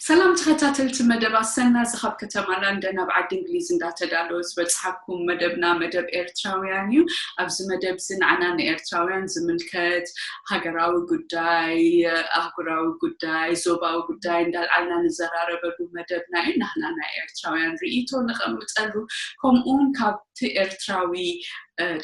سلام تخطاتلت مدب أسنا زخاب كتمالا عندنا بعد إنجليز إندات دالوز بتحكم مدبنا مدب إيرتراويانيو أبز مدب زن عنان إيرتراويان زملكت هاجراو قداي أهجراو قداي زوباو قداي ندال عنان زرارة بدو مدبنا إن إحنا إيرتراويان رئيتو نغمت ألو كم كابت إيرتراوي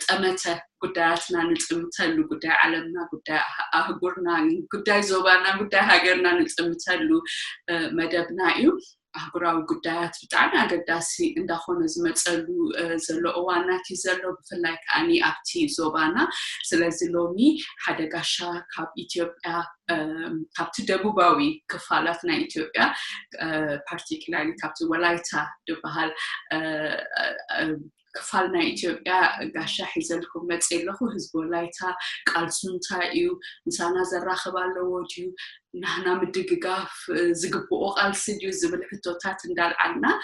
تأمته قداتنا نتأمتلو قداي عالمنا قداي أهجرنا قداي زوبانا قداي هاجرنا نتأمتلو مدبنا إيو أهجراو قدات بتاعنا قداسي إن دخون زمتلو زلو أواناتي زلو بفلاك أني أبتي زوبانا سلازلومي حدا قاشا كاب إثيوبيا كاب تدبوباوي كفالاتنا إثيوبيا particularly كاب ولايتا دبهال كفالنا إثيوبيا قاشا حيزلكم متسيلخو هزب ولايتا قالسونتا إيو نسانا زراخب اللووديو نحنا مدققاف زقبو قالسيديو زبل حتوتات ندال عنا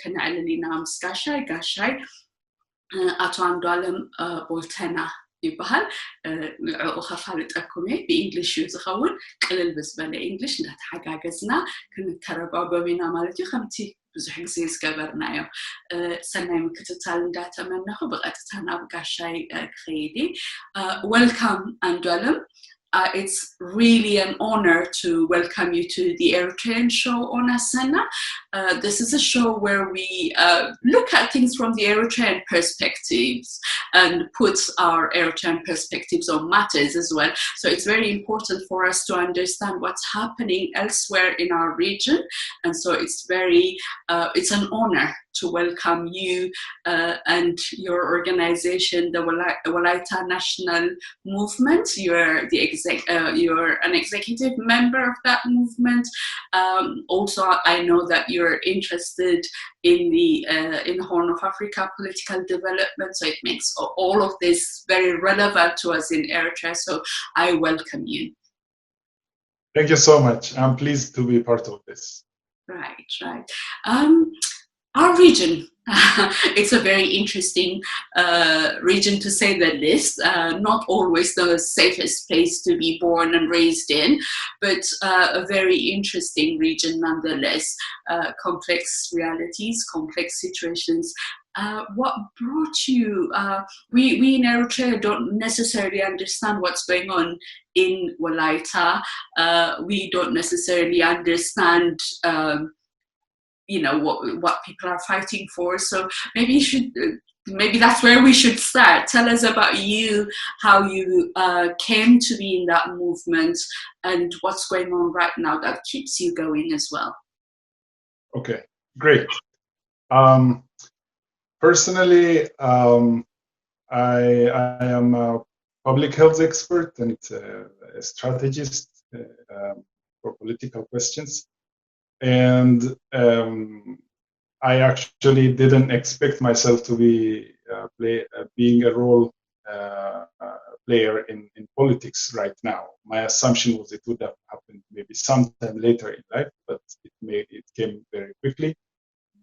كان علينا مسكاشاي قاشاي أتو أنduኣለም ቦልተና يبهال وخفالت أكومي بإنجليش يزخون قلل بس بلا إنجليش ندات حاجازنا كنتربا بمينا مالتي خمتي بزح جزيز قبرنايو سنة مكتتال ندات منه بغتتنا بقاشاي خيدي welcome أنduኣለም. It's really an honor to welcome you to the Eritrean show on Asena. This is a show where we look at things from the Eritrean perspectives and put our Eritrean perspectives on matters as well. So it's very important for us to understand what's happening elsewhere in our region. And so it's an honor to welcome you and your organization, the Walaita National Movement. You're an executive member of that movement. Also, I know that you're interested in the Horn of Africa political development, so it makes all of this very relevant to us in Eritrea. So I welcome you. Thank you so much. I'm pleased to be part of this. Right. Our region, it's a very interesting region to say the least. Not always the safest place to be born and raised in, but a very interesting region nonetheless. Complex realities, complex situations. What brought you? We in Eritrea don't necessarily understand what's going on in Walaita. We don't necessarily understand what people are fighting for. So maybe that's where we should start. Tell us about you, how you came to be in that movement, and what's going on right now that keeps you going as well. Okay, great. Personally, I am a public health expert and a strategist for political questions. And I actually didn't expect myself to be being a role player in politics right now. My assumption was it would have happened maybe sometime later in life, but it came very quickly.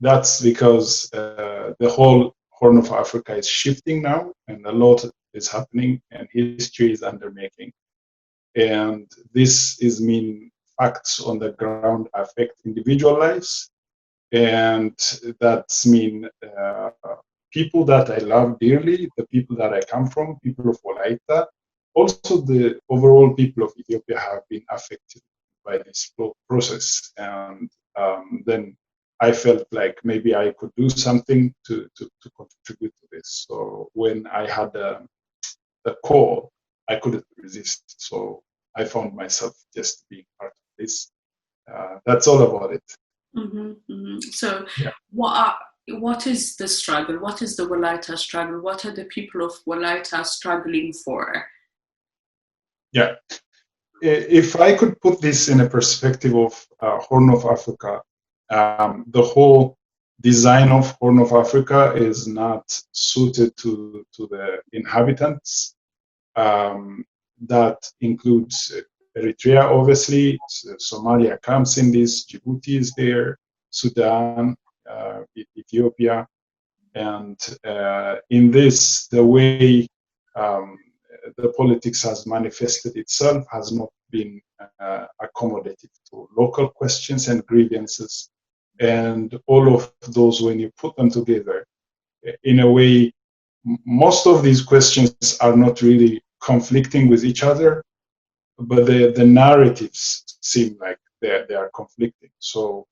That's because the whole Horn of Africa is shifting now, and a lot is happening, and history is undermaking. And this is facts on the ground affect individual lives, and that's people that I love dearly, the people that I come from, people of Walaita, also the overall people of Ethiopia have been affected by this process. And then I felt like maybe I could do something to contribute to this. So when I had the call, I couldn't resist. So I found myself just being part of this. That's all about it. So yeah. What is the struggle? What is the Walaita struggle? What are the people of Walaita struggling for? Yeah. If I could put this in a perspective of Horn of Africa, the whole design of Horn of Africa is not suited to the inhabitants. That includes Eritrea, obviously. Somalia comes in this. Djibouti is there. Sudan, Ethiopia, and in this, the way the politics has manifested itself has not been accommodative to local questions and grievances. And all of those, when you put them together, in a way, most of these questions are not really conflicting with each other, but the narratives seem like they are conflicting. So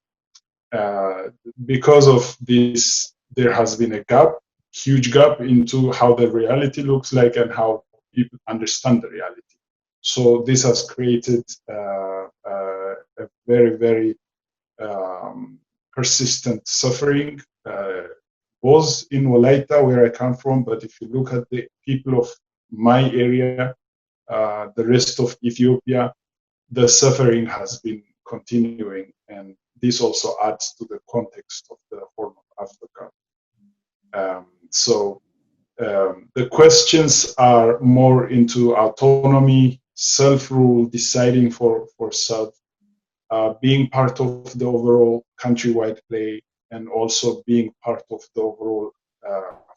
because of this, there has been a gap, huge gap into how the reality looks like and how people understand the reality. So this has created a very, very persistent suffering, both in Wolaita, where I come from, but if you look at the people of my area, the rest of Ethiopia, the suffering has been continuing, and this also adds to the context of the Horn of Africa. The questions are more into autonomy, self-rule, deciding for self, being part of the overall countrywide play, and also being part of the overall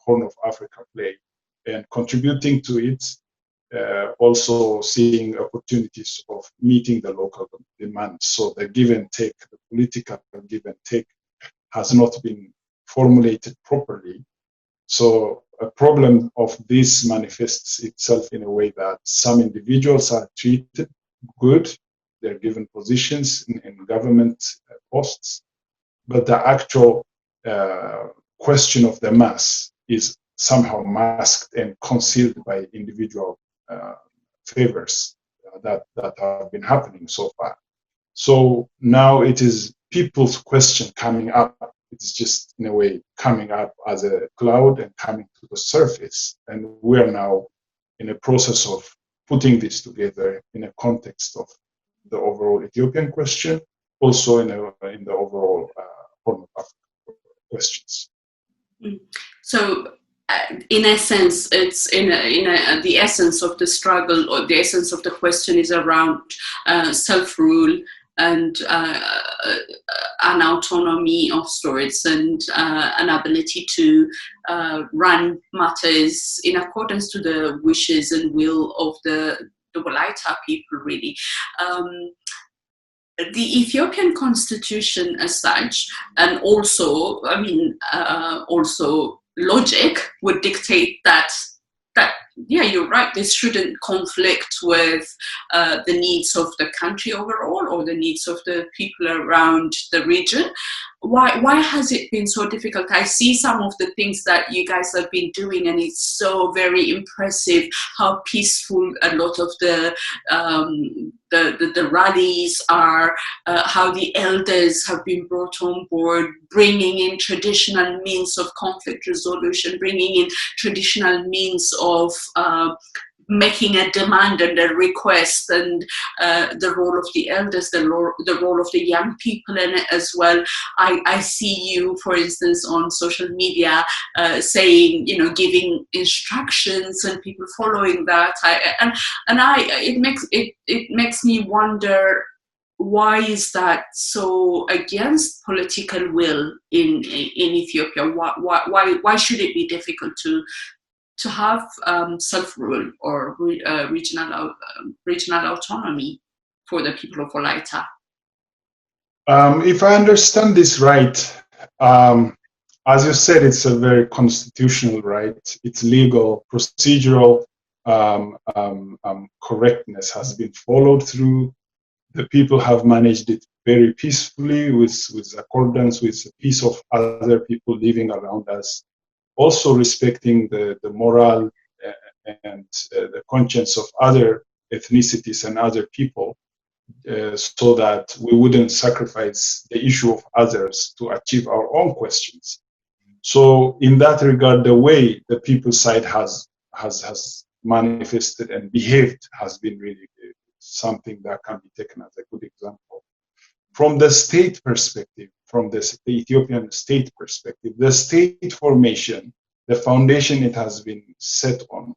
Horn of Africa play, and contributing to it, also seeing opportunities of meeting the local demands. So the give and take, the political give and take, has not been formulated properly. So a problem of this manifests itself in a way that some individuals are treated good, they're given positions in government posts, but the actual question of the mass is somehow masked and concealed by individual favors that have been happening so far. So now it is people's question coming up. It's just in a way coming up as a cloud and coming to the surface. And we are now in a process of putting this together in a context of the overall Ethiopian question, also in the overall Horn of Africa questions. So, in essence, it's the essence of the struggle, or the essence of the question, is around self-rule and an autonomy of sorts, and an ability to run matters in accordance to the wishes and will of the Wolaita people, really. The Ethiopian constitution as such, and also, also logic would dictate that yeah, you're right, this shouldn't conflict with the needs of the country overall, or the needs of the people around the region. Why has it been so difficult? I see some of the things that you guys have been doing, and it's so very impressive how peaceful a lot of the rallies are, how the elders have been brought on board, bringing in traditional means of conflict resolution, bringing in traditional means of making a demand and a request, and the role of the elders, the role of the young people in it as well. I see you, for instance, on social media saying, giving instructions and people following that. It makes me wonder, why is that so against political will in Ethiopia? Why should it be difficult to have self-rule or regional autonomy for the people of Wolaita? If I understand this right, as you said, it's a very constitutional right. It's legal, procedural correctness has been followed through. The people have managed it very peacefully, with accordance with the peace of other people living around us, also respecting the moral and the conscience of other ethnicities and other people, so that we wouldn't sacrifice the issue of others to achieve our own questions. So in that regard, the way the people's side has manifested and behaved has been really something that can be taken as a good example. From the state perspective, from the Ethiopian state perspective, the state formation, the foundation it has been set on,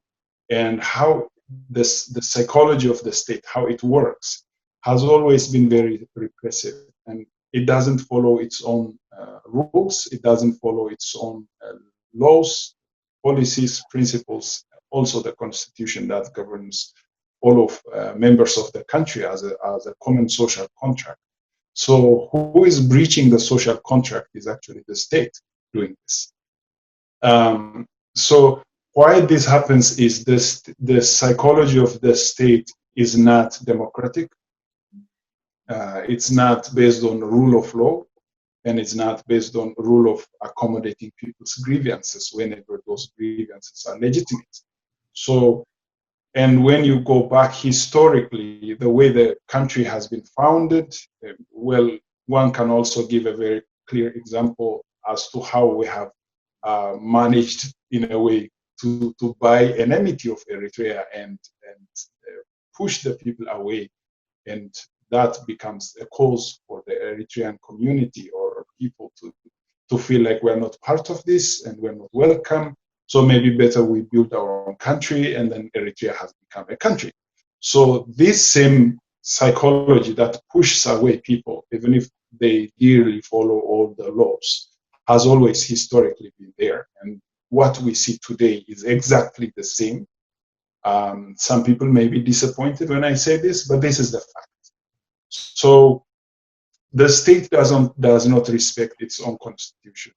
and how the psychology of the state, how it works, has always been very repressive, and it doesn't follow its own rules, it doesn't follow its own laws, policies, principles, also the constitution that governs all of members of the country as a common social contract. So who is breaching the social contract is actually the state doing this. So why this happens is the psychology of the state is not democratic. It's not based on rule of law, and it's not based on rule of accommodating people's grievances whenever those grievances are legitimate. So, and when you go back historically, the way the country has been founded, well, one can also give a very clear example as to how we have managed in a way to buy enmity of Eritrea and push the people away, and that becomes a cause for the Eritrean community or people to feel like we're not part of this and we're not welcome. So maybe better we build our own country, and then Eritrea has become a country. So this same psychology that pushes away people, even if they dearly follow all the laws, has always historically been there. And what we see today is exactly the same. Some people may be disappointed when I say this, but this is the fact. So the state does not respect its own constitution,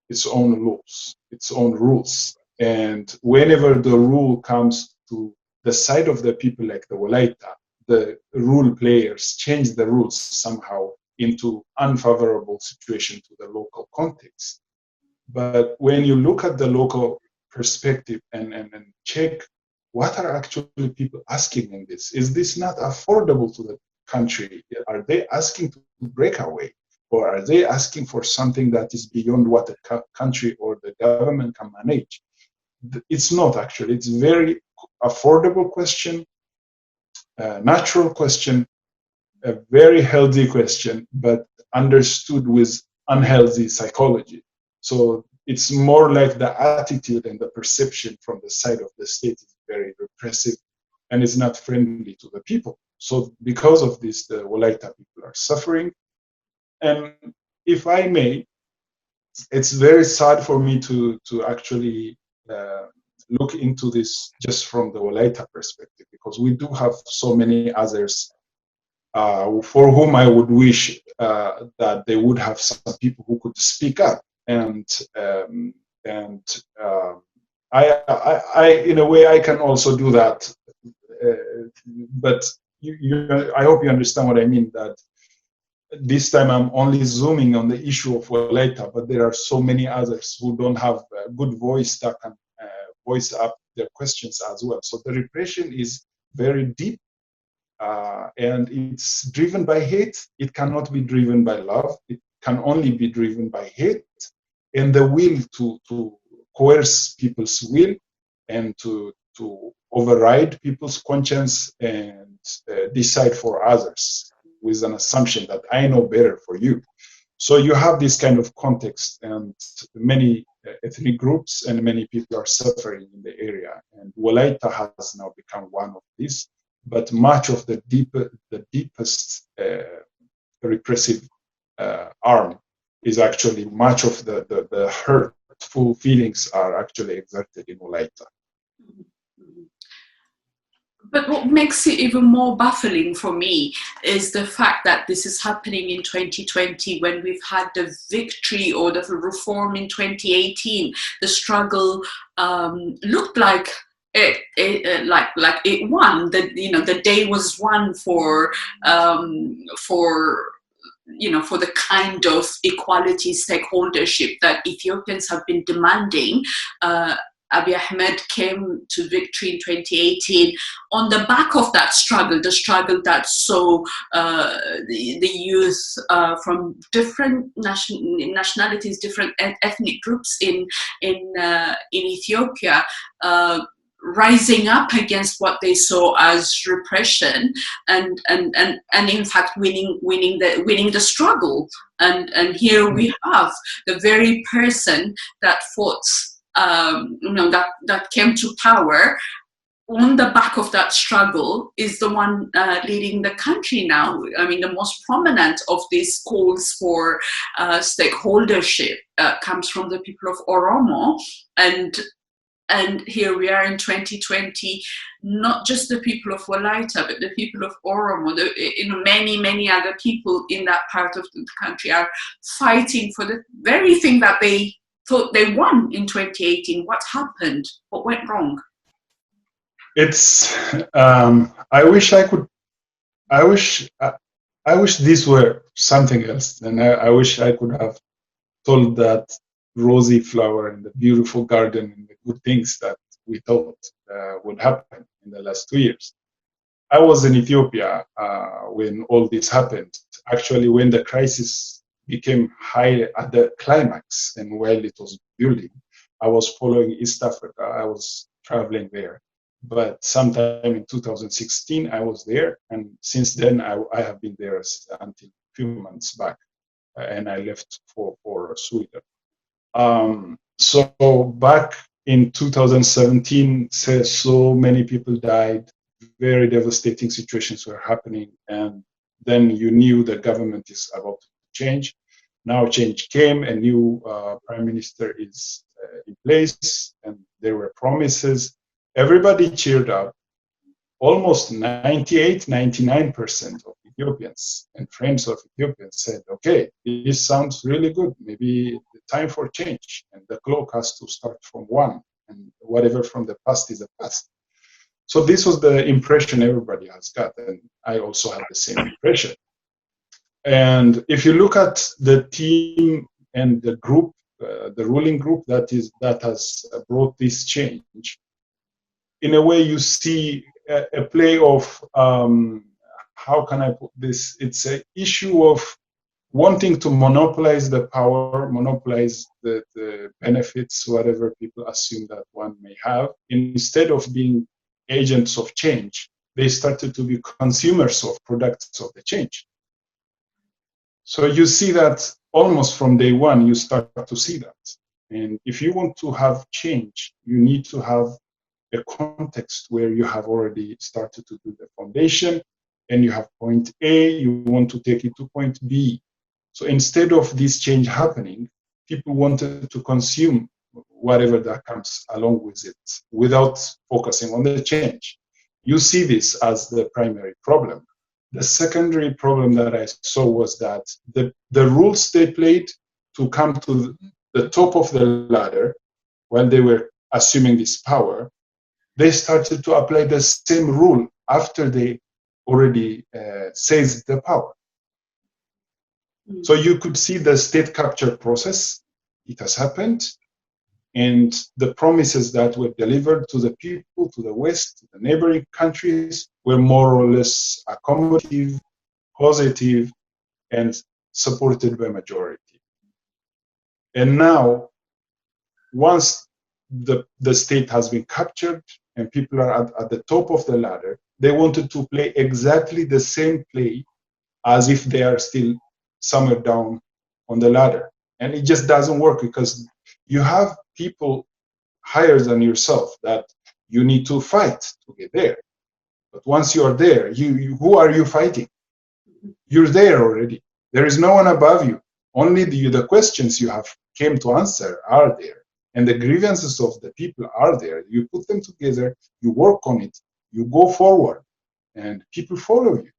its own laws, its own rules. And whenever the rule comes to the side of the people like the Wolaita, the rule players change the rules somehow into unfavorable situation to the local context. But when you look at the local perspective and check what are actually people asking in this, is this not affordable to the country? Are they asking to break away, or are they asking for something that is beyond what the country or the government can manage? It's not actually. It's a very affordable question, a natural question, a very healthy question, but understood with unhealthy psychology. So it's more like the attitude and the perception from the side of the state is very repressive, and it's not friendly to the people. So because of this, the Wolaita people are suffering. And if I may, it's very sad for me to actually look into this just from the Wolaita perspective, because we do have so many others for whom I would wish that they would have some people who could speak up. And I in a way I can also do that, but I hope you understand what I mean. That this time I'm only zooming on the issue of Wolaita, but there are so many others who don't have a good voice that can voice up their questions as well. So the repression is very deep, and it's driven by hate. It cannot be driven by love. It can only be driven by hate and the will to coerce people's will and to override people's conscience and decide for others with an assumption that I know better for you. So you have this kind of context, and many ethnic groups and many people are suffering in the area. And Wolaita has now become one of these, but much of the deepest repressive arm is actually much of the hurtful feelings are actually exerted in Wolaita. But what makes it even more baffling for me is the fact that this is happening in 2020 when we've had the victory or the reform in 2018. The struggle looked like it won. The day was won for the kind of equality, stakeholdership that Ethiopians have been demanding. Abiy Ahmed came to victory in 2018 on the back of that struggle, the struggle that saw the youth from different nationalities, different ethnic groups in Ethiopia rising up against what they saw as repression, and in fact winning the struggle. And here we have the very person that fought, that came to power on the back of that struggle is the one leading the country now. I mean, the most prominent of these calls for stakeholdership comes from the people of Oromo, and And here we are in 2020, not just the people of Wolaita, but the people of Oromo, many other people in that part of the country are fighting for the very thing that they thought they won in 2018. What happened? What went wrong? It's, I wish this were something else, and I wish I could have told that rosy flower and the beautiful garden and the good things that we thought would happen in the last 2 years. I was in Ethiopia when all this happened. Actually, when the crisis became high at the climax and while it was building, I was following East Africa. I was traveling there. But sometime in 2016, I was there. And since then, I have been there until a few months back. And I left for Sweden. So back in 2017, so many people died, very devastating situations were happening, and then you knew the government is about to change. Now change came, a new prime minister is in place, and there were promises. Everybody cheered up. Almost 99% of Ethiopians and friends of Ethiopians said, okay, this sounds really good. Maybe the time for change, and the clock has to start from one, and whatever from the past is the past. So this was the impression everybody has got, and I also had the same impression. And if you look at the team and the group, the ruling group that has brought this change, in a way you see a play of, how can I put this? It's an issue of wanting to monopolize the power, monopolize the benefits, whatever people assume that one may have. Instead of being agents of change, they started to be consumers of products of the change. So you see that almost from day one, you start to see that. And if you want to have change, you need to have a context where you have already started to do the foundation, and you have point A, you want to take it to point B. So instead of this change happening, people wanted to consume whatever that comes along with it without focusing on the change. You see this as the primary problem. The secondary problem that I saw was that the rules they played to come to the top of the ladder when they were assuming this power, they started to apply the same rule after they already seized the power. So you could see the state capture process. It has happened. And the promises that were delivered to the people, to the West, to the neighboring countries, were more or less accommodative, positive, and supported by majority. And now, once the state has been captured and people are at the top of the ladder, they wanted to play exactly the same play as if they are still somewhere down on the ladder. And it just doesn't work because you have people higher than yourself that you need to fight to get there. But once you are there, who are you fighting? You're there already. There is no one above you. Only the questions you have came to answer are there. And the grievances of the people are there. You put them together, you work on it, you go forward, and people follow you.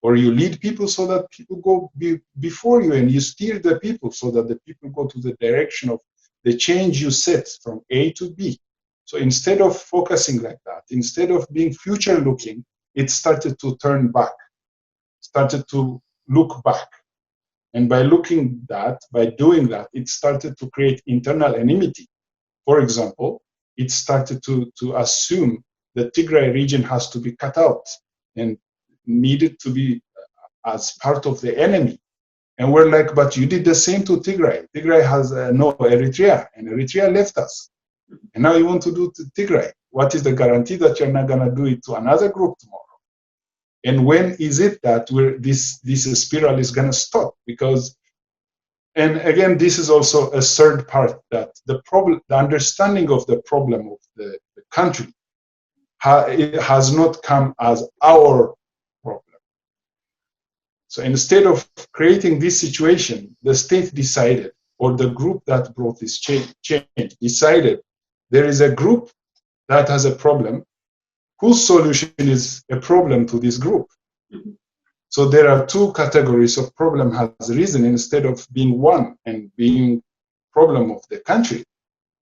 Or you lead people so that people go before you, and you steer the people so that the people go to the direction of the change you set from A to B. So instead of focusing like that, instead of being future looking, it started to turn back, started to look back. And by doing that, it started to create internal enmity. For example, it started to assume the Tigray region has to be cut out and needed to be as part of the enemy. And we're like, but you did the same to Tigray. Tigray has no Eritrea, and Eritrea left us. And now you want to do to Tigray. What is the guarantee that you're not going to do it to another group tomorrow? And when is it that this spiral is going to stop? Because, and again, this is also a third part, that the understanding of the problem of the country it has not come as our problem. So instead of creating this situation, the state decided, or the group that brought this change decided there is a group that has a problem whose solution is a problem to this group. Mm-hmm. So there are two categories of problem has arisen instead of being one and being problem of the country.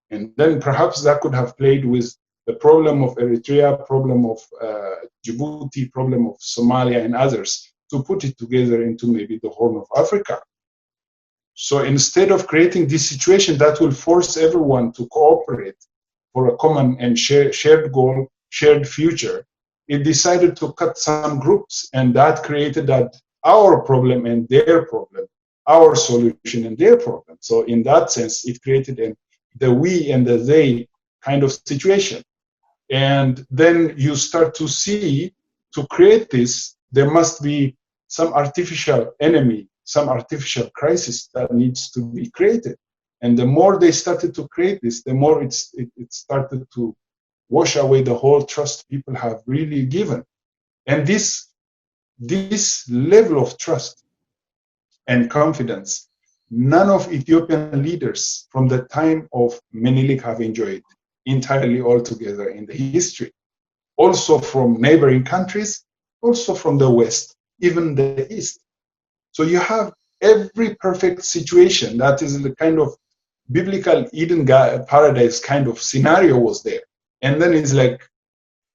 And then perhaps that could have played with the problem of Eritrea, problem of Djibouti, problem of Somalia and others, to put it together into maybe the Horn of Africa. So instead of creating this situation that will force everyone to cooperate for a common and shared goal, shared future, it decided to cut some groups, and that created that our problem and their problem, our solution and their problem. So in that sense, it created the we and the they kind of situation. And then you start to see, to create this, there must be some artificial enemy, some artificial crisis that needs to be created. And the more they started to create this, the more it started to wash away the whole trust people have really given. And this level of trust and confidence, none of Ethiopian leaders from the time of Menelik have enjoyed entirely altogether in the history. Also from neighboring countries, also from the West, even the East. So you have every perfect situation that is the kind of biblical Eden paradise kind of scenario was there. And then it's like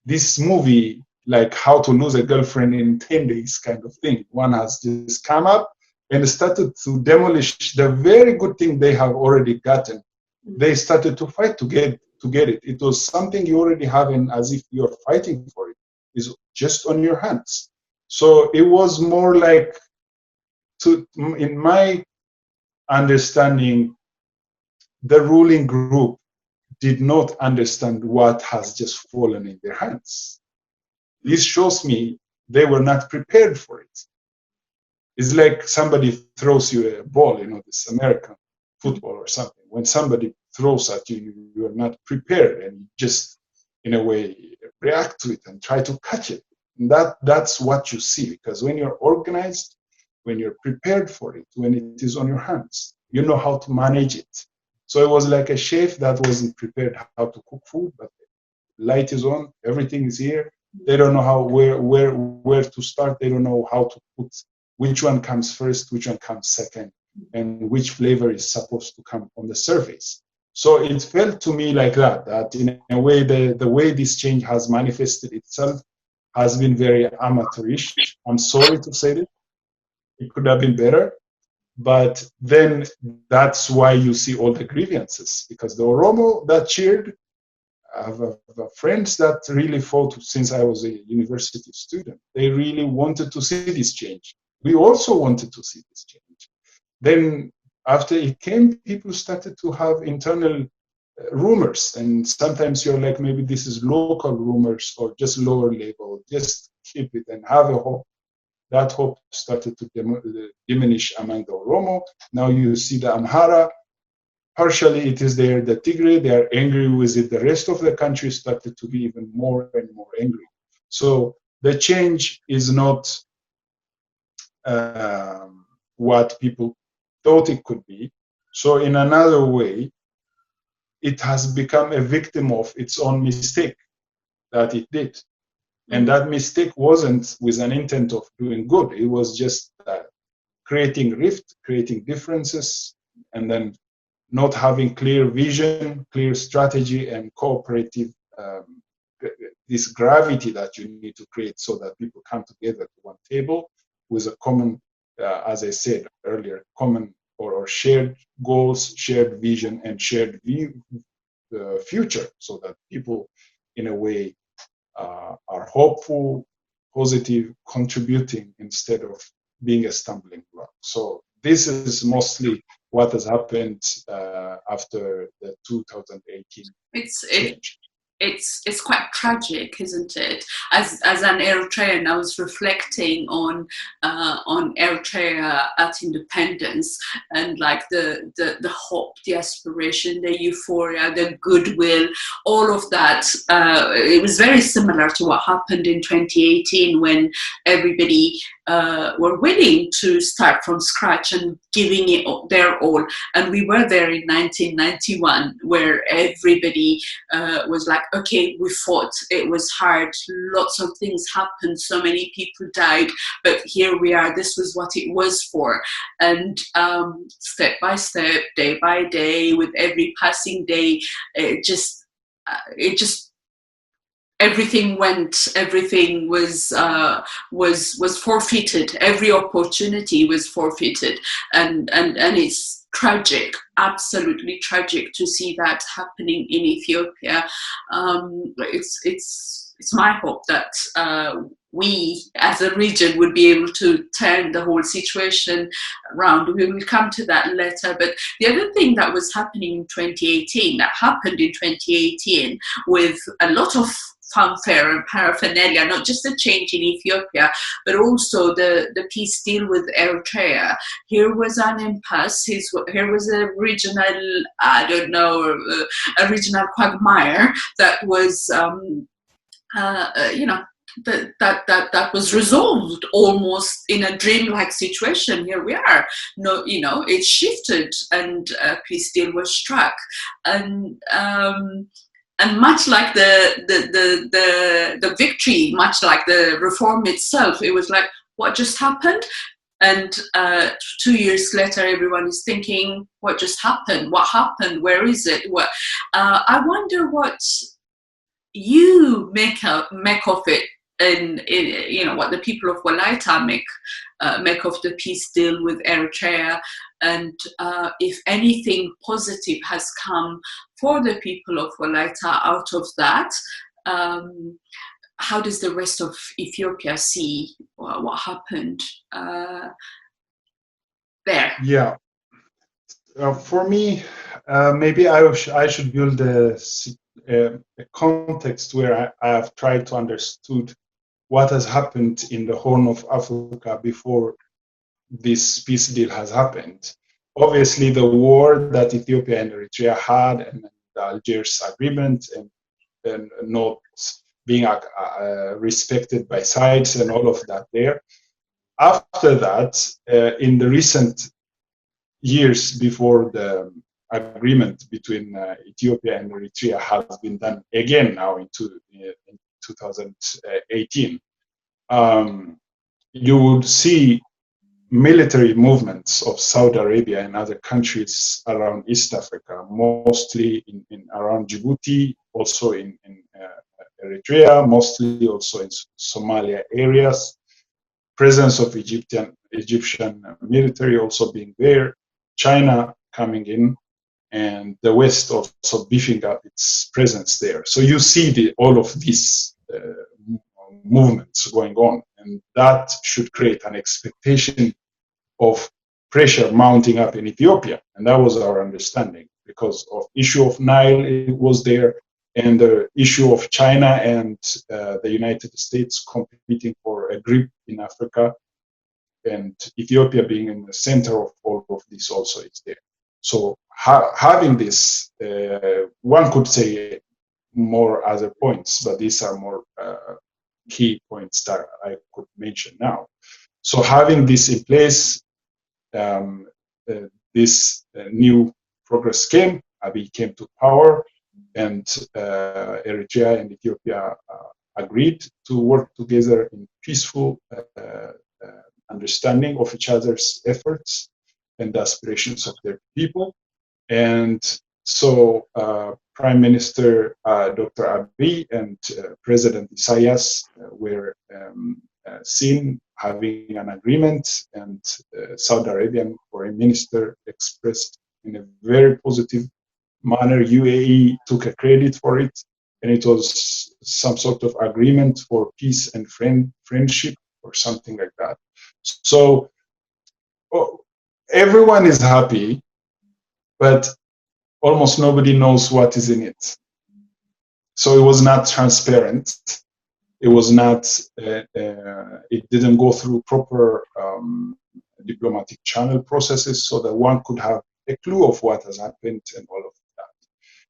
this movie, like How to Lose a Girlfriend in 10 Days kind of thing. One has just come up and started to demolish the very good thing they have already gotten. They started to fight to get it. It was something you already have, and as if you're fighting for it. It's just on your hands. So it was more like, in my understanding, the ruling group did not understand what has just fallen in their hands. This shows me they were not prepared for it. It's like somebody throws you a ball, this American football or something. When somebody throws at you, you are not prepared, and you just, in a way, react to it and try to catch it. And that's what you see, because when you're organized, when you're prepared for it, when it is on your hands, you know how to manage it. So it was like a chef that wasn't prepared how to cook food, but light is on, everything is here. They don't know where to start. They don't know how to put which one comes first, which one comes second, and which flavor is supposed to come on the surface. So it felt to me like that in a way, the way this change has manifested itself has been very amateurish. I'm sorry to say that. It could have been better. But then that's why you see all the grievances, because the Oromo that cheered, I have friends that really fought since I was a university student. They really wanted to see this change. We also wanted to see this change. Then after it came, people started to have internal rumors, and sometimes you're like, maybe this is local rumors or just lower level, just keep it and have a hope. That hope started to diminish among the Oromo. Now you see the Amhara, partially it is there, the Tigray, they are angry with it. The rest of the country started to be even more and more angry. So the change is not what people thought it could be. So in another way, it has become a victim of its own mistake that it did. And that mistake wasn't with an intent of doing good. It was just creating rift, creating differences, and then not having clear vision, clear strategy, and cooperative, this gravity that you need to create so that people come together to one table with a common, as I said earlier, common or shared goals, shared vision, and shared future, so that people, in a way, are hopeful, positive, contributing instead of being a stumbling block. So this is mostly what has happened after the 2018 change. It's quite tragic, isn't it? As an Eritrean, I was reflecting on Eritrea at independence, and like the hope, the aspiration, the euphoria, the goodwill, all of that. It was very similar to what happened in 2018 when everybody were willing to start from scratch and giving it their all. And we were there in 1991, where everybody was like, okay, we fought, it was hard, lots of things happened, so many people died, but here we are, this was what it was for. And step by step, day by day, with every passing day, it just everything was forfeited. Every opportunity was forfeited, and it's tragic, absolutely tragic to see that happening in Ethiopia. It's my hope that we as a region would be able to turn the whole situation around. We will come to that later. But the other thing that was happening in 2018, that happened in 2018 with a lot of fanfare and paraphernalia, not just the change in Ethiopia, but also the peace deal with Eritrea. Here was an impasse, here was a regional, I don't know, a regional quagmire that was, that was resolved almost in a dreamlike situation. Here we are. No, it shifted, and a peace deal was struck, and much like the victory, much like the reform itself, it was like, what just happened? And 2 years later, everyone is thinking, what just happened? What happened? Where is it? I wonder what you make of it, and what the people of Wolaita make of the peace deal with Eritrea, and if anything positive has come for the people of Wolaita out of that. How does the rest of Ethiopia see what happened there? Yeah, for me, maybe I should build a context where I have tried to understood what has happened in the Horn of Africa before this peace deal has happened. Obviously, the war that Ethiopia and Eritrea had, and the Algiers Agreement, and not being respected by sides, and all of that there. After that, in the recent years before the agreement between Ethiopia and Eritrea has been done again now in 2018, you would see military movements of Saudi Arabia and other countries around East Africa, mostly in around Djibouti, also in Eritrea, mostly also in Somalia areas. Presence of Egyptian military also being there, China coming in, and the West also beefing up its presence there. So you see all of these movements going on, and that should create an expectation of pressure mounting up in Ethiopia, and that was our understanding because of issue of Nile, it was there, and the issue of China and the United States competing for a grip in Africa, and Ethiopia being in the center of all of this also is there. So having this, one could say more other points, but these are more key points that I could mention now. So having this in place, this new progress came, Abiy came to power, and Eritrea and Ethiopia agreed to work together in peaceful understanding of each other's efforts and the aspirations of their people. And so Prime Minister Dr. Abiy and President Isaias were seen having an agreement, and Saudi Arabian Foreign Minister expressed in a very positive manner. UAE took a credit for it, and it was some sort of agreement for peace and friendship or something like that. So everyone is happy, but almost nobody knows what is in it. So it was not transparent. It was not, it didn't go through proper diplomatic channel processes so that one could have a clue of what has happened and all of that.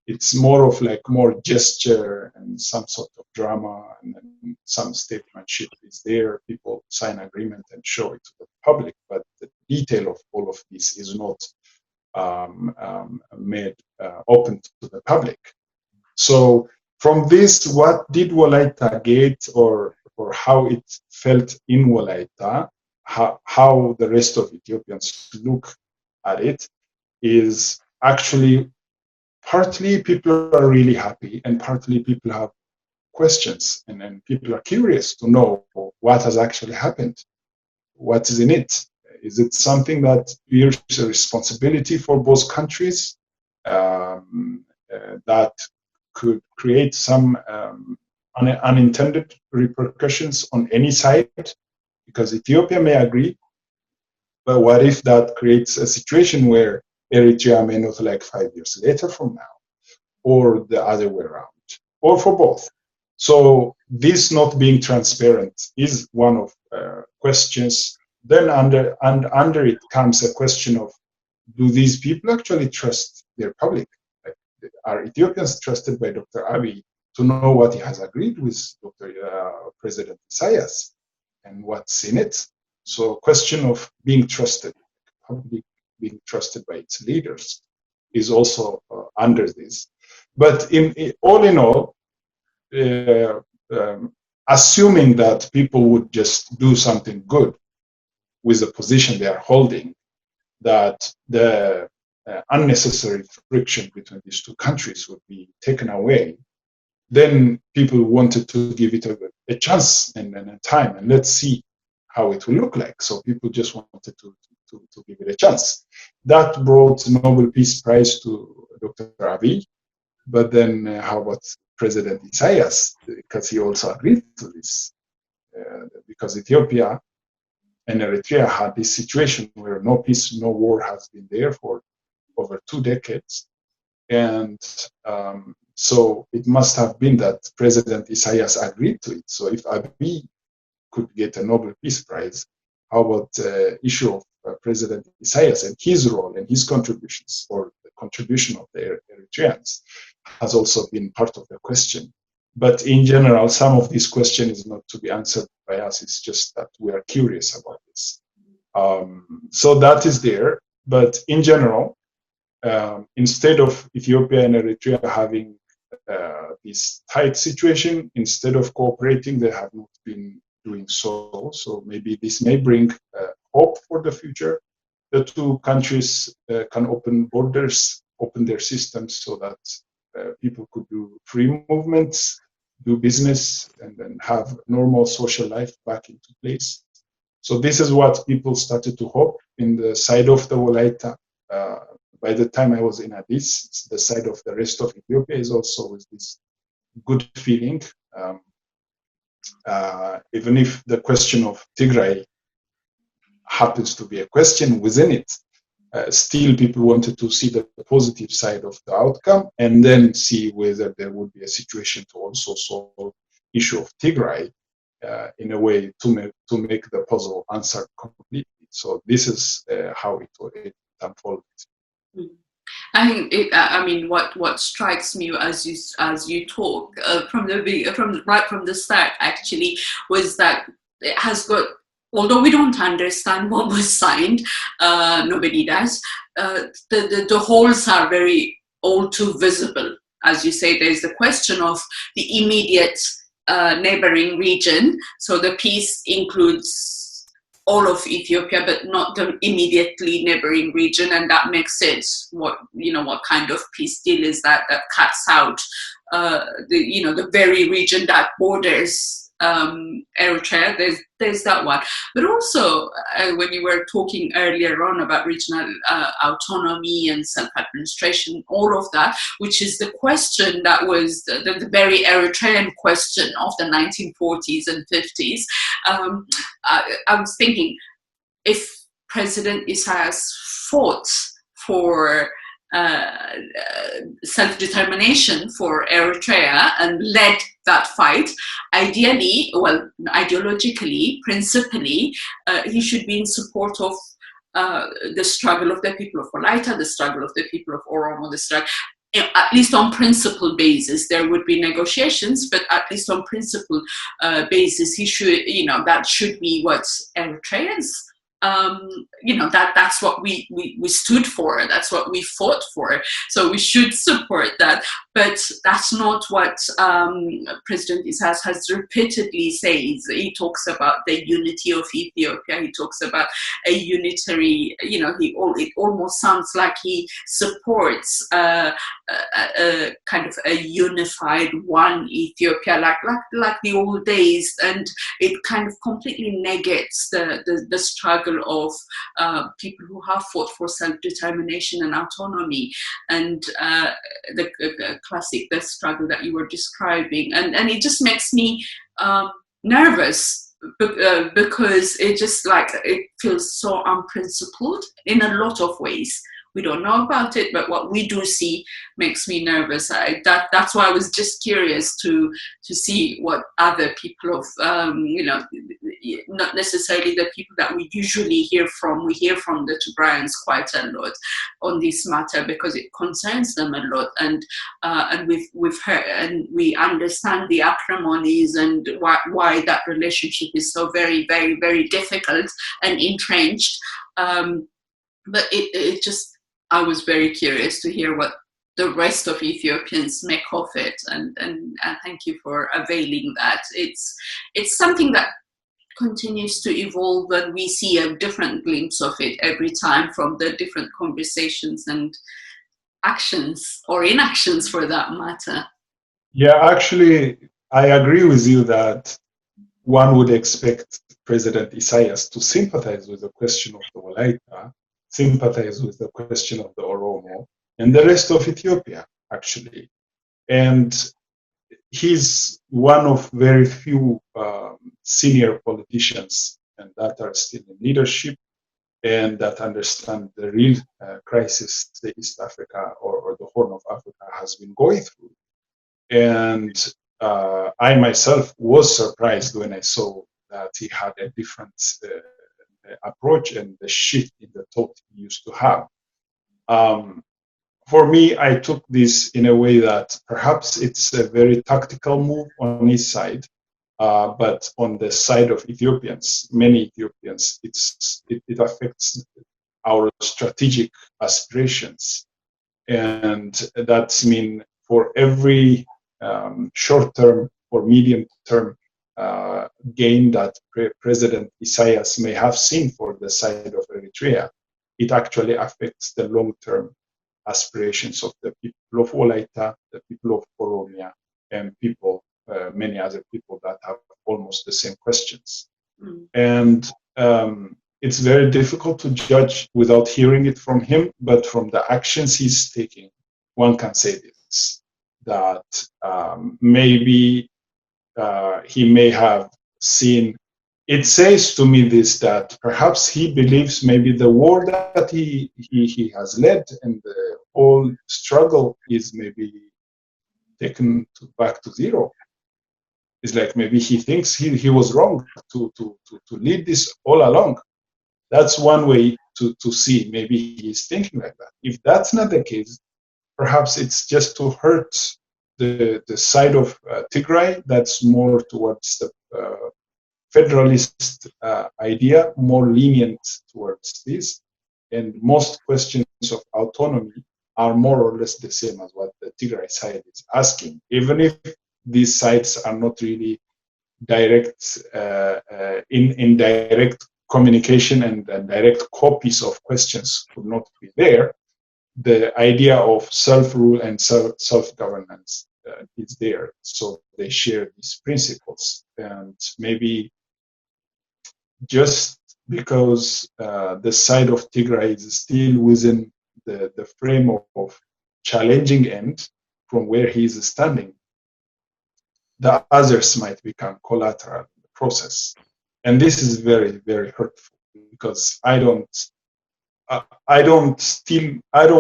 it's more of like more gesture and some sort of drama, and then some statementship is there. People sign agreement and show it to the public, but the detail of all of this is not made open to the public. So from this, what did Wolaita get, or how it felt in Wolaita, how the rest of Ethiopians look at it, is actually partly people are really happy, and partly people have questions, and then people are curious to know what has actually happened, what is in it. Is it something that bears a responsibility for both countries, that could create some unintended repercussions on any side? Because Ethiopia may agree, but what if that creates a situation where Eritrea may not like 5 years later from now, or the other way around, or for both? So this not being transparent is one of questions. Then under it comes a question of, do these people actually trust their public? Like, are Ethiopians trusted by Dr. Abiy to know what he has agreed with President Isaias and what's in it? So question of being trusted, public being trusted by its leaders, is also under this. But all in all, assuming that people would just do something good with the position they are holding, that the unnecessary friction between these two countries would be taken away, then people wanted to give it a chance and a time, and let's see how it will look like. So people just wanted to give it a chance. That brought Nobel Peace Prize to Dr. Abiy. But then how about President Isaias? Because he also agreed to this. Because Ethiopia and Eritrea had this situation where no peace, no war has been there for over 2 decades. And so it must have been that President Isaias agreed to it. So if Abiy could get a Nobel Peace Prize, how about the issue of President Isaias and his role and his contributions, or the contribution of the Eritreans, has also been part of the question. But in general, some of this question is not to be answered by us. It's just that we are curious about this. So that is there. But in general, instead of Ethiopia and Eritrea having this tight situation, instead of cooperating, they have not been doing so. So maybe this may bring hope for the future. The two countries can open borders, open their systems, so that people could do free movements, do business, and then have normal social life back into place. So this is what people started to hope in the side of the Wolaita. By the time I was in Addis, the side of the rest of Ethiopia is also with this good feeling. Even if the question of Tigray happens to be a question within it, still people wanted to see the positive side of the outcome, and then see whether there would be a situation to also solve the issue of Tigray in a way to make the puzzle answer completely. So this is how it unfolded. I think I mean what strikes me as you talk right from the start actually was that it has got, although we don't understand what was signed, nobody does, the holes are very all too visible. As you say, there's the question of the immediate neighboring region. So the peace includes all of Ethiopia, but not the immediately neighboring region, and that makes sense. What kind of peace deal is that cuts out the very region that borders Eritrea? There's that one. But also, when you were talking earlier on about regional autonomy and self-administration, all of that, which is the question that was the very Eritrean question of the 1940s and 50s, I was thinking, if President Isaias fought for self-determination for Eritrea and led that fight, ideally, well, ideologically, principally, he should be in support of the struggle of the people of Wolaita, the struggle of the people of Oromo, the struggle. at least on principle basis, there would be negotiations, but at least on principle basis, he should, that should be what Eritreans, that's what we stood for. That's what we fought for. So we should support that. But that's not what President Isaias has repeatedly says. He talks about the unity of Ethiopia. He talks about a unitary, it almost sounds like he supports a kind of a unified one Ethiopia, like the old days. And it kind of completely negates the struggle of people who have fought for self-determination and autonomy, and the struggle that you were describing, and it just makes me nervous because it feels so unprincipled in a lot of ways. We don't know about it, but what we do see makes me nervous. That's why I was just curious to see what other people of, not necessarily the people that we usually hear from. We hear from the Tigrayans quite a lot on this matter because it concerns them a lot, and we've heard and we understand the acrimonies and why that relationship is so very, very, very difficult and entrenched. But it just, I was very curious to hear what the rest of Ethiopians make of it, and thank you for availing that. It's something that continues to evolve, and we see a different glimpse of it every time from the different conversations and actions, or inactions for that matter. Yeah, actually, I agree with you that one would expect President Isaias to sympathize with the question of the Walaita, sympathize with the question of the Oromo, and the rest of Ethiopia, actually. And he's one of very few senior politicians and that are still in leadership and that understand the real crisis the East Africa or the Horn of Africa has been going through. And I myself was surprised when I saw that he had a different approach and the shift in the thought he used to have. For me, I took this in a way that perhaps it's a very tactical move on his side, but on the side of Ethiopians, many Ethiopians, it affects our strategic aspirations. And that's mean for every short-term or medium-term gain that President Isaias may have seen for the side of Eritrea, it actually affects the long-term aspirations of the people of Walaita, the people of Oromia, and many other people that have almost the same questions. And it's very difficult to judge without hearing it from him, but from the actions he's taking, one can say this, that maybe he may have seen. It says to me this, that perhaps he believes maybe the war that he has led and the whole struggle is maybe taken back to zero. It's like maybe he thinks he was wrong to lead this all along. That's one way to see. Maybe he's thinking like that. If that's not the case, perhaps it's just to hurt the side of Tigray that's more towards the federalist idea, more lenient towards this, and most questions of autonomy are more or less the same as what the Tigray side is asking, even if these sides are not really direct in direct communication and direct copies of questions could not be there. The idea of self-rule and self-governance is there, so they share these principles, and maybe just because the side of Tigray is still within the frame of challenging end from where he is standing, the others might become collateral in the process. And this is very, very hurtful, because I don't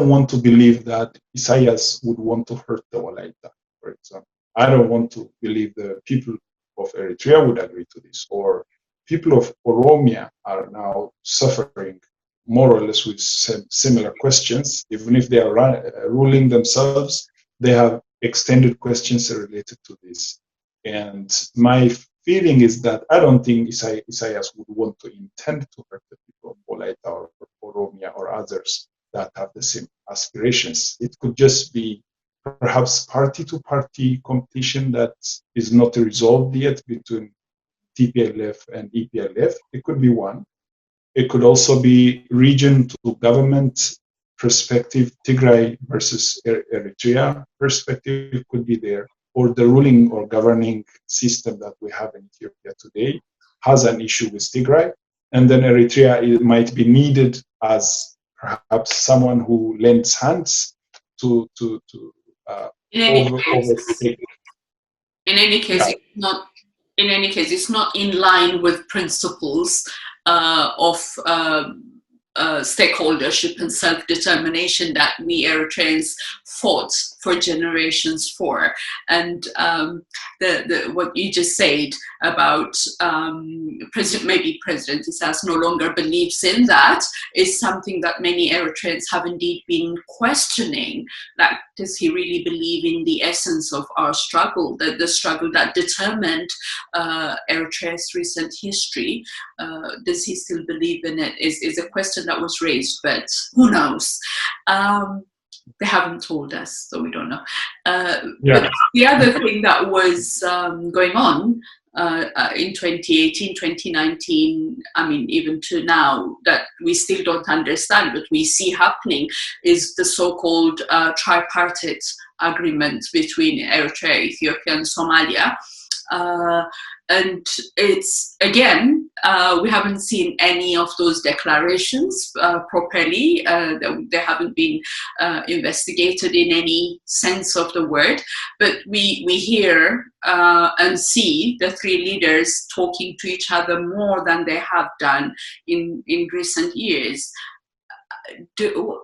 want to believe that Isaias would want to hurt the Walaita, for example. I don't want to believe the people of Eritrea would agree to this, or people of Oromia are now suffering more or less with similar questions. Even if they are ruling themselves, they have extended questions related to this. And my feeling is that I don't think Isaias would want to intend to hurt the people of Bolaita or Oromia or others that have the same aspirations. It could just be perhaps party-to-party competition that is not resolved yet between TPLF and EPLF. It could be one. It could also be region-to-government perspective, Tigray versus Eritrea perspective could be there, or the ruling or governing system that we have in Ethiopia today has an issue with Tigray, and then Eritrea might be needed as perhaps someone who lends hands to overtake. In any case, it's not in line with principles of stakeholdership and self-determination that we Eritreans fought for generations for. And what you just said about President Isaias no longer believes in that is something that many Eritreans have indeed been questioning. Like, does he really believe in the essence of our struggle, the struggle that determined Eritrea's recent history? Does he still believe in it? Is a question that was raised, but who knows? They haven't told us, so we don't know. But the other thing that was going on in 2018, 2019, I mean, even to now, that we still don't understand, but we see happening, is the so-called tripartite agreement between Eritrea, Ethiopia, and Somalia. And it's, again, we haven't seen any of those declarations properly. They haven't been investigated in any sense of the word. But we hear and see the three leaders talking to each other more than they have done in recent years. Do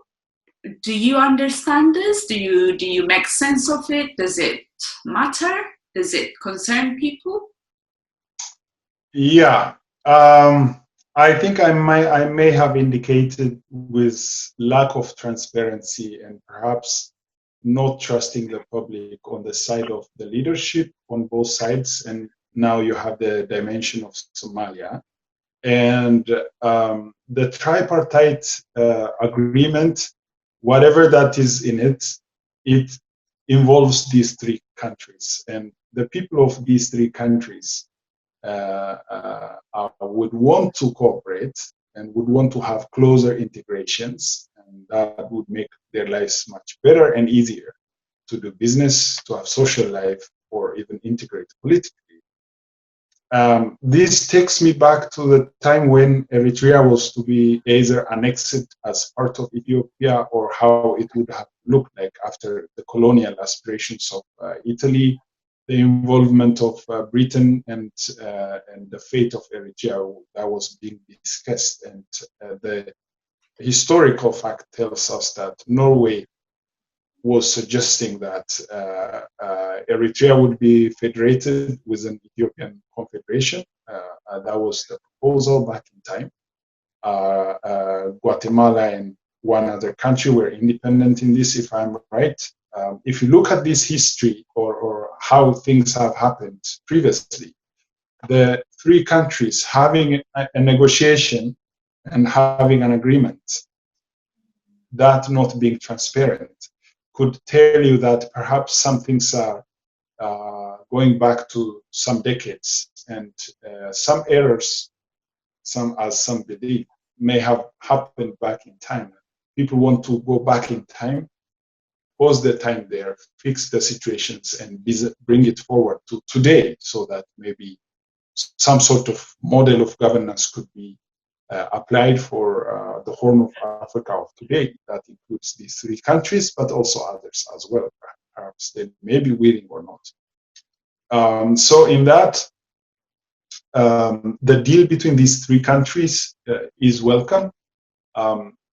you understand this? Do you make sense of it? Does it matter? Does it concern people? Yeah, I think I may have indicated with lack of transparency and perhaps not trusting the public on the side of the leadership on both sides. And now you have the dimension of Somalia. And the tripartite agreement, whatever that is in it, it involves these three countries. And the people of these three countries would want to cooperate and would want to have closer integrations, and that would make their lives much better and easier to do business, to have social life, or even integrate politically. This takes me back to the time when Eritrea was to be either annexed as part of Ethiopia, or how it would have looked like after the colonial aspirations of Italy, the involvement of Britain, and the fate of Eritrea that was being discussed. And the historical fact tells us that Norway was suggesting that Eritrea would be federated with an Ethiopian confederation. That was the proposal back in time. Guatemala and one other country were independent in this, if I'm right. If you look at this history or how things have happened previously, the three countries having a negotiation and having an agreement, that not being transparent, could tell you that perhaps some things are going back to some decades, and some errors, as some believe, may have happened back in time. People want to go back in time, pause the time there, fix the situations, and bring it forward to today, so that maybe some sort of model of governance could be applied for the Horn of Africa of today. That includes these three countries, but also others as well. Perhaps they may be willing or not. So in that, the deal between these three countries is welcome.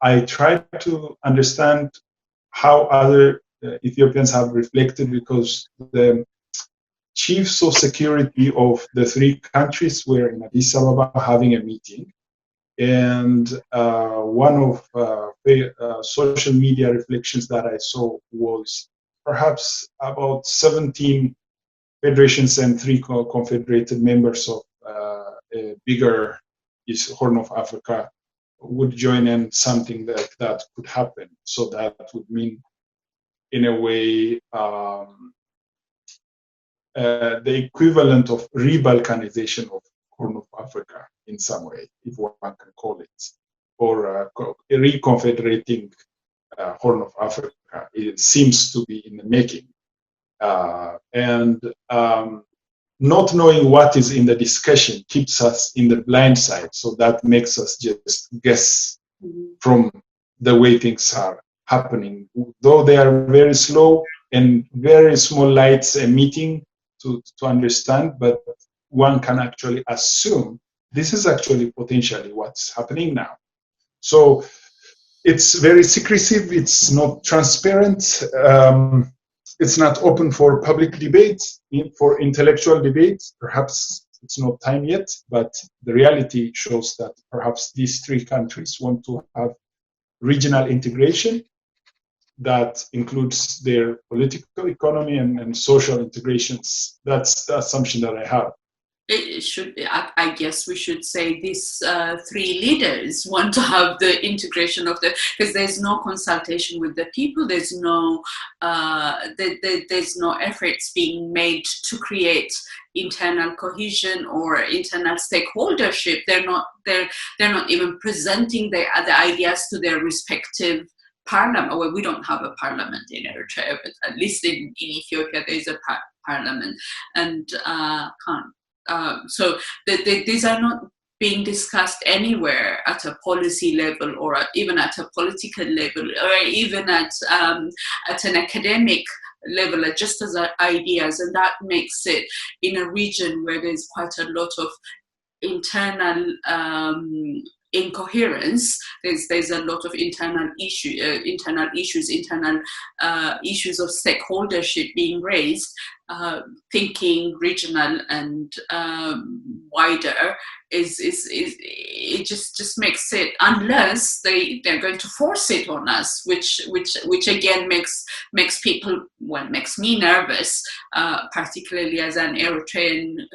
I tried to understand how other Ethiopians have reflected, because the chiefs of security of the three countries were in Addis Ababa having a meeting. And one of social media reflections that I saw was perhaps about 17 federations and 3 confederated members of a bigger Horn of Africa would join in something like that could happen. So that would mean, in a way, the equivalent of re-Balkanization of Horn of Africa in some way, if one can call it, or reconfederating Horn of Africa. It seems to be in the making. And not knowing what is in the discussion keeps us in the blind side. So that makes us just guess from the way things are happening. Though they are very slow and very small lights emitting to understand, but one can actually assume this is actually potentially what's happening now. So it's very secretive, it's not transparent, it's not open for public debate, for intellectual debate. Perhaps it's not time yet, but the reality shows that perhaps these 3 countries want to have regional integration that includes their political, economy, and social integrations. That's the assumption that I have. It should, I guess we should say these 3 leaders want to have the integration of because there's no consultation with the people, there's no efforts being made to create internal cohesion or internal stakeholdership. They're not even presenting the ideas to their respective parliament. Well, we don't have a parliament in Eritrea, but at least in Ethiopia there is a parliament, and so these are not being discussed anywhere at a policy level, or even at a political level, or even at an academic level, just as ideas. And that makes it, in a region where there's quite a lot of internal incoherence, there's a lot of internal issues of stakeholdership being raised. Thinking regional and wider it just makes it, unless they're going to force it on us, which again makes me nervous, particularly as an Eritrean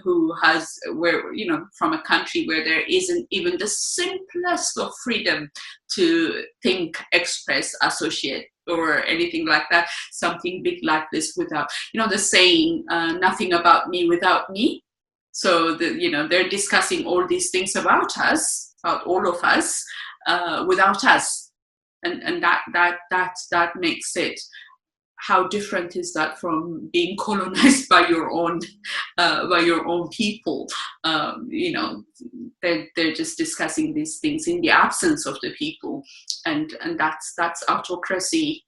from a country where there isn't even the simplest of freedom to think, express, associate, or anything like that. Something big like this without, the saying, nothing about me without me. So they're discussing all these things about us, about all of us, without us, and that makes it. How different is that from being colonized by your own people? They're just discussing these things in the absence of the people, and that's autocracy.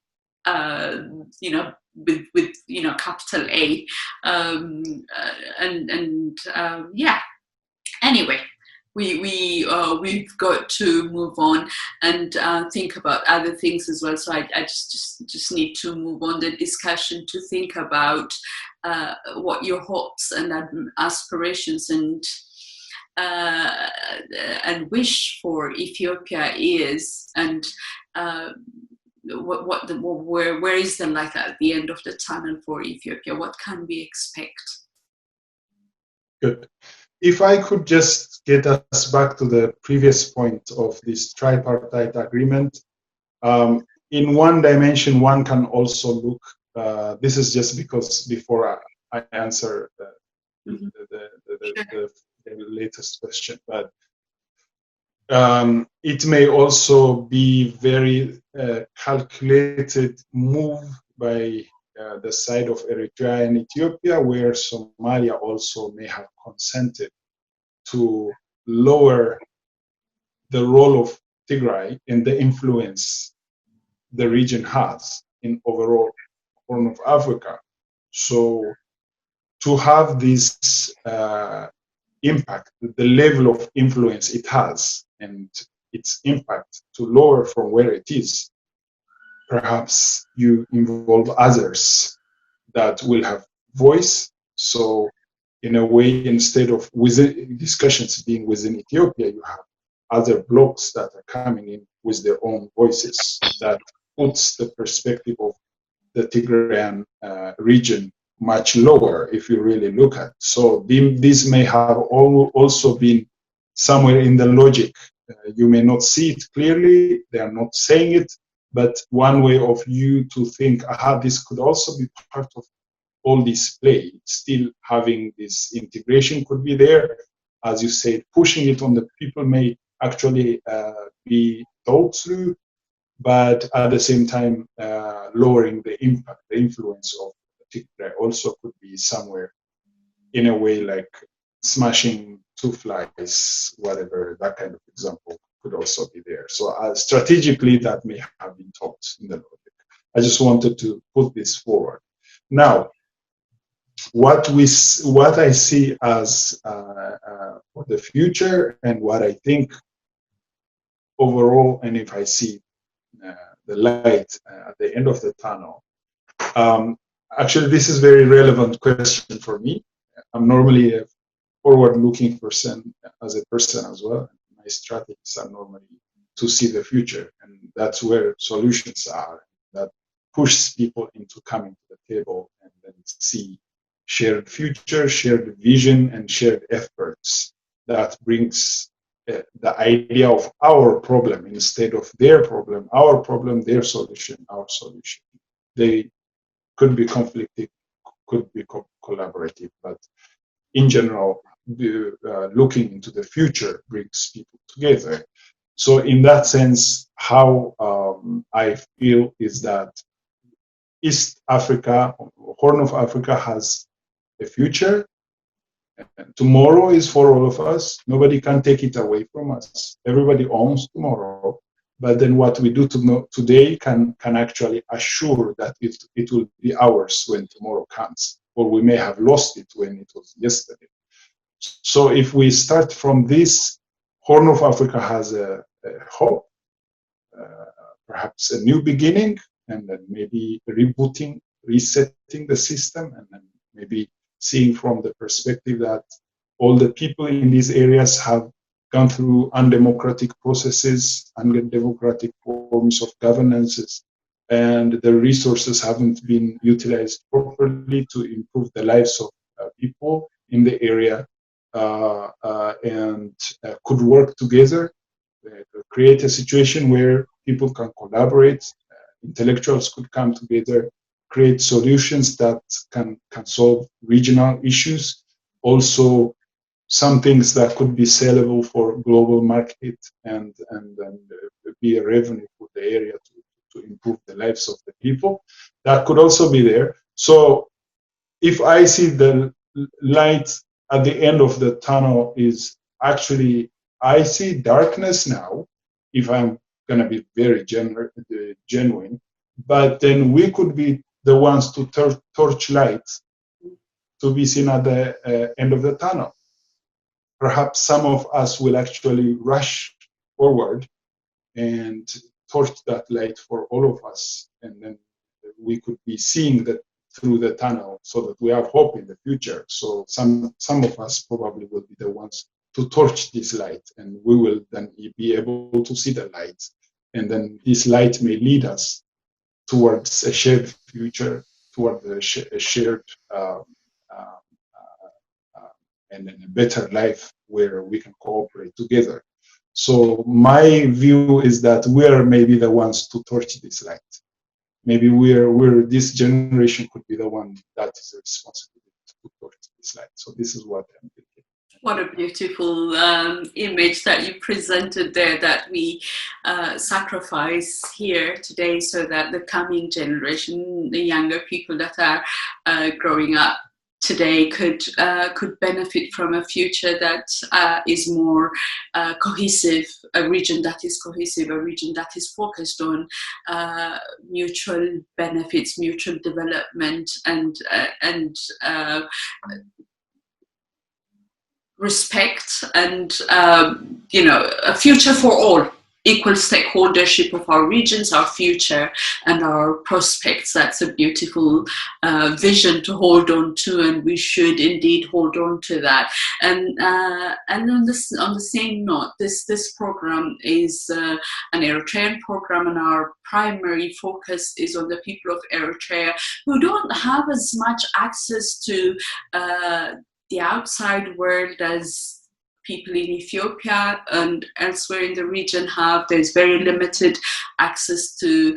With capital A, yeah. Anyway, we've got to move on and think about other things as well. So I just need to move on the discussion to think about what your hopes and aspirations and wish for Ethiopia is, and where is the light at the end of the tunnel for Ethiopia? What can we expect? Good. If I could just get us back to the previous point of this tripartite agreement, in one dimension, one can also look. This is just because before I answer the latest question, but it may also be very calculated move by the side of Eritrea and Ethiopia, where Somalia also may have consented to lower the role of Tigray and the influence the region has in overall Horn of Africa. So to have this impact, the level of influence it has and its impact to lower from where it is, perhaps you involve others that will have voice. So in a way, instead of discussions being within Ethiopia, you have other blocs that are coming in with their own voices that puts the perspective of the Tigrayan region much lower if you really look at. So this may have also been somewhere in the logic. You may not see it clearly, they are not saying it, but one way of you to think, aha, this could also be part of all this play. Still having this integration could be there. As you said, pushing it on the people may actually be thought through, but at the same time, lowering the impact, the influence of Tigray also could be somewhere in a way like smashing two flies, whatever, that kind of example could also be there. So strategically, that may have been taught in the logic. I just wanted to put this forward. Now, what I see as for the future and what I think overall, and if I see the light at the end of the tunnel, actually, this is a very relevant question for me. I'm normally a forward-looking person as a person as well. My strategies are normally to see the future, and that's where solutions are. That pushes people into coming to the table and then see shared future, shared vision, and shared efforts. That brings the idea of our problem instead of their problem, our problem, their solution, our solution. They could be conflicting, could be collaborative, but in general, looking into the future brings people together. So in that sense, how I feel is that East Africa, Horn of Africa has a future. Tomorrow is for all of us. Nobody can take it away from us. Everybody owns tomorrow. But then what we do today can actually assure that it will be ours when tomorrow comes, or we may have lost it when it was yesterday. So if we start from this, Horn of Africa has a hope, perhaps a new beginning, and then maybe rebooting, resetting the system, and then maybe seeing from the perspective that all the people in these areas have gone through undemocratic processes, undemocratic forms of governances, and the resources haven't been utilized properly to improve the lives of people in the area, and could work together, create a situation where people can collaborate, intellectuals could come together, create solutions that can solve regional issues, also some things that could be sellable for global market and be a revenue for the area to improve the lives of the people. That could also be there. So if I see the light at the end of the tunnel is actually, I see darkness now, if I'm going to be very genuine, but then we could be the ones to torch lights to be seen at the end of the tunnel. Perhaps some of us will actually rush forward and torch that light for all of us, and then we could be seeing that through the tunnel so that we have hope in the future. So some of us probably will be the ones to torch this light, and we will then be able to see the light, and then this light may lead us towards a shared future, towards a shared and a better life where we can cooperate together. So my view is that we're maybe the ones to torch this light. Maybe we're this generation could be the one that is responsible to torch this light. So this is what I'm thinking. What a beautiful image that you presented there, that we sacrifice here today so that the coming generation, the younger people that are growing up today could benefit from a future that is more cohesive, a region that is cohesive, a region that is focused on mutual benefits, mutual development, and respect, and a future for all. equal stakeholdership of our regions, our future, and our prospects. That's a beautiful vision to hold on to, and we should indeed hold on to that. And on the same note, this program is an Eritrean program, and our primary focus is on the people of Eritrea who don't have as much access to the outside world as people in Ethiopia and elsewhere in the region have. There's very limited access to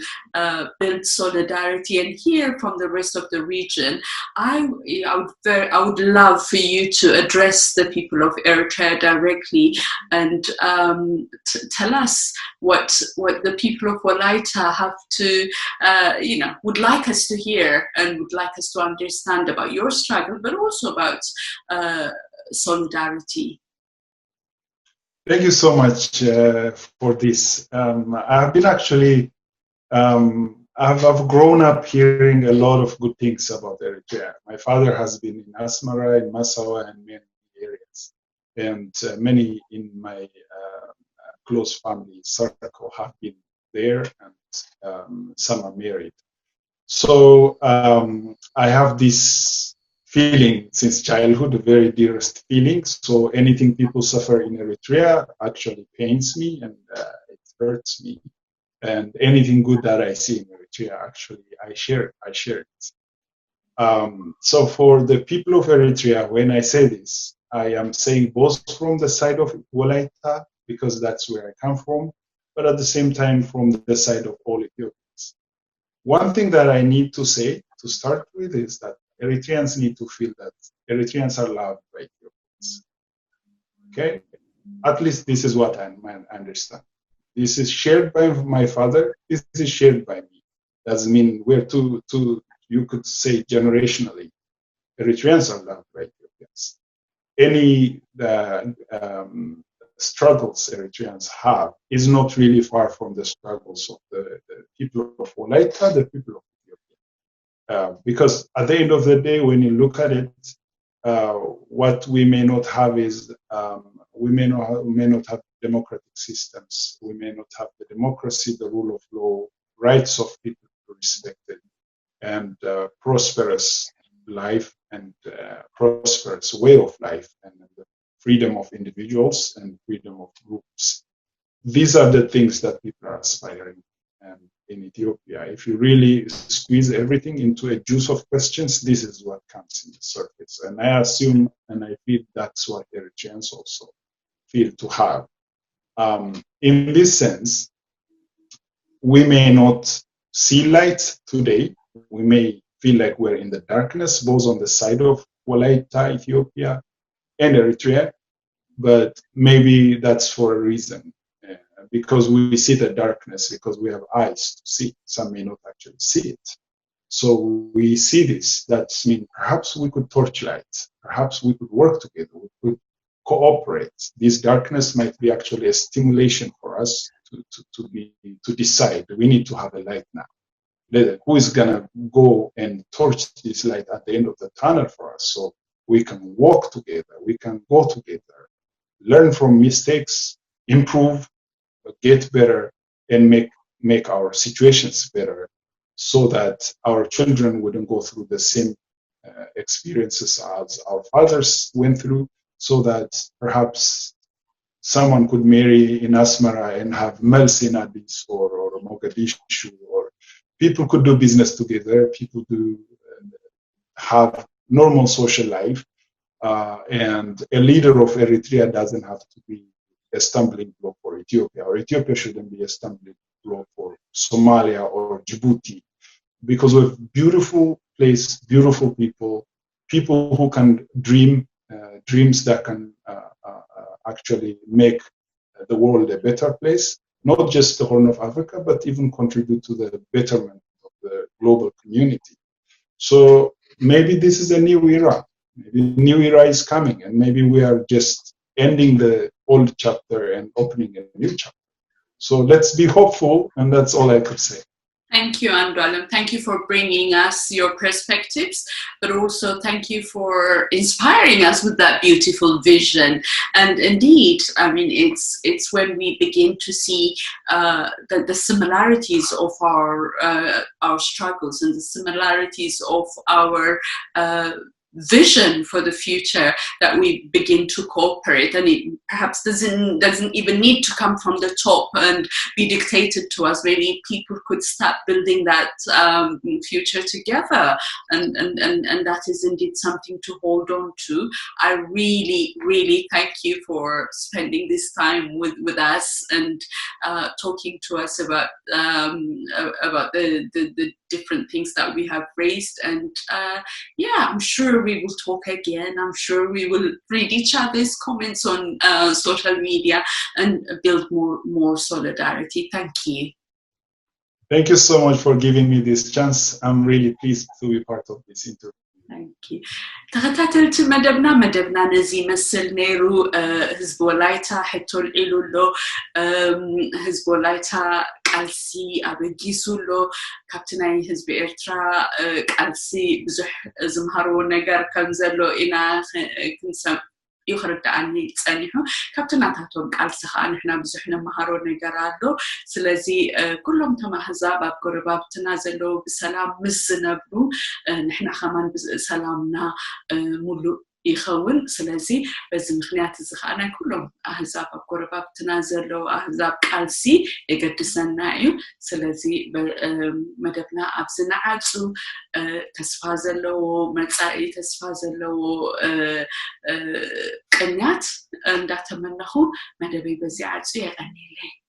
build solidarity and hear from the rest of the region. I would love for you to address the people of Eritrea directly and tell us what the people of Wolayita have to, would like us to hear and would like us to understand about your struggle, but also about solidarity. Thank you so much for this. I've been actually, I've grown up hearing a lot of good things about Eritrea. My father has been in Asmara, in Massawa, and many areas. And many in my close family circle have been there, and some are married. So I have this feeling since childhood, a very dearest feeling. So anything people suffer in Eritrea actually pains me, and it hurts me. And anything good that I see in Eritrea, actually, I share it. So for the people of Eritrea, when I say this, I am saying both from the side of Wolayita, because that's where I come from, but at the same time from the side of all Ethiopians. One thing that I need to say to start with is that Eritreans need to feel that Eritreans are loved by Ethiopians. Okay? At least this is what I understand. This is shared by my father. This is shared by me. Doesn't mean we're two, you could say generationally, Eritreans are loved by Ethiopians. Any struggles Eritreans have is not really far from the struggles of the people of Wolayita, the people of because at the end of the day, when you look at it, what we may not have is we may not have democratic systems. We may not have the democracy, the rule of law, rights of people respected, and prosperous life and prosperous way of life, and the freedom of individuals and freedom of groups. These are the things that people are aspiring. And in Ethiopia, if you really squeeze everything into a juice of questions, this is what comes in the surface. And I assume and I feel that's what Eritreans also feel to have. In this sense, we may not see light today. We may feel like we're in the darkness, both on the side of Wolayita, Ethiopia, and Eritrea, but maybe that's for a reason. Because we see the darkness, because we have eyes to see. Some may not actually see it. So we see this. That means perhaps we could torchlight. Perhaps we could work together. We could cooperate. This darkness might be actually a stimulation for us to decide. We need to have a light now. Who is gonna go and torch this light at the end of the tunnel for us, so we can walk together. We can go together, learn from mistakes, improve, get better, and make our situations better, so that our children wouldn't go through the same experiences as our fathers went through, so that perhaps someone could marry in Asmara and have Mels in Addis or Mogadishu, or people could do business together, people do have normal social life, and a leader of Eritrea doesn't have to be a stumbling block for Ethiopia, or Ethiopia shouldn't be a stumbling block for Somalia or Djibouti, because we have beautiful place, beautiful people who can dream dreams that can actually make the world a better place, not just the Horn of Africa, but even contribute to the betterment of the global community. So maybe this is a new era. Maybe a new era is coming, and maybe we are just ending the old chapter and opening a new chapter. So let's be hopeful, and that's all I could say. Thank you, ANDUALEM. Thank you for bringing us your perspectives, but also thank you for inspiring us with that beautiful vision. And indeed, I mean, it's when we begin to see the similarities of our struggles and the similarities of our vision for the future that we begin to cooperate, and it perhaps doesn't even need to come from the top and be dictated to us. Maybe people could start building that future together, and that is indeed something to hold on to. I really thank you for spending this time with us and talking to us about the different things that we have raised. And yeah, I'm sure we will talk again. I'm sure we will read each other's comments on social media and build more solidarity. Thank you. Thank you so much for giving me this chance. I'm really pleased to be part of this interview. Thank you. تغتاتلت مدبنا نزي مثل نيرو حزب ولايتا حتول إلولو حزب ولايتا قالسي أبجيسولو كابتناي حزب إرترا قالسي بزح زمهرو نجار كنزلو إنا كنسم يخرج عني تصنيحه كابتناتاتهم قالسي خانحنا بزحنا مهارو نجارالو سلازي كلهم تما حزاب قرباب تنازلو بسلام مزنبرو نحنا خمان بسلامنا ملو يخون سلازي بس مخنيات الزخانة كلهم أحزاب قرباب تنازلوا أحزاب قالسي يقدسنايو سلازي مدبنا أبزنا عدسو تسفازلو متسائي تسفازلو قنيات انداتمنخو مدبي بزي عدسو يغني لي